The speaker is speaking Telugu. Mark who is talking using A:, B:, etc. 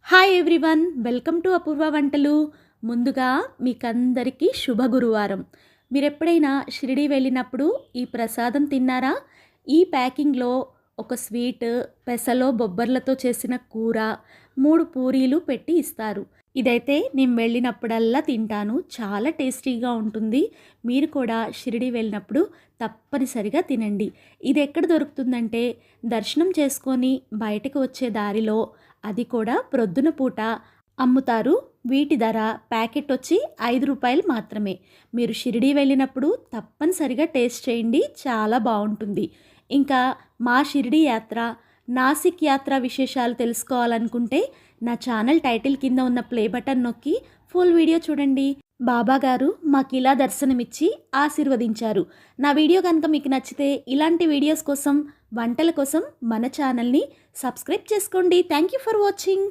A: హాయ్ ఎవ్రీవన్, వెల్కమ్ టు అపూర్వ వంటలు. ముందుగా మీకందరికీ శుభ గురువారం. మీరెప్పుడైనా షిరిడి వెళ్ళినప్పుడు ఈ ప్రసాదం తిన్నారా? ఈ ప్యాకింగ్లో ఒక స్వీట్, పెసలో బొబ్బర్లతో చేసిన కూర, 3 పూరీలు పెట్టి ఇస్తారు. ఇదైతే నేను వెళ్ళినప్పుడల్లా తింటాను. చాలా టేస్టీగా ఉంటుంది. మీరు కూడా షిరిడి వెళ్ళినప్పుడు తప్పనిసరిగా తినండి. ఇది ఎక్కడ దొరుకుతుందంటే, దర్శనం చేసుకొని బయటకు వచ్చే దారిలో, అది కూడా ప్రొద్దున పూట అమ్ముతారు. వీటి ధర ప్యాకెట్ వచ్చి రూ. 5 మాత్రమే. మీరు షిరిడి వెళ్ళినప్పుడు తప్పనిసరిగా టేస్ట్ చేయండి, చాలా బాగుంటుంది. ఇంకా మా షిరిడి యాత్ర, నాసిక్ యాత్ర విశేషాలు తెలుసుకోవాలనుకుంటే నా ఛానల్ టైటిల్ కింద ఉన్న ప్లే బటన్ నొక్కి ఫుల్ వీడియో చూడండి. బాబా గారు మాకు ఇలా దర్శనమిచ్చి ఆశీర్వదించారు. నా వీడియో కనుక మీకు నచ్చితే ఇలాంటి వీడియోస్ కోసం, వంటల కోసం మన ఛానల్ని సబ్స్క్రైబ్ చేసుకోండి. Thank you for watching.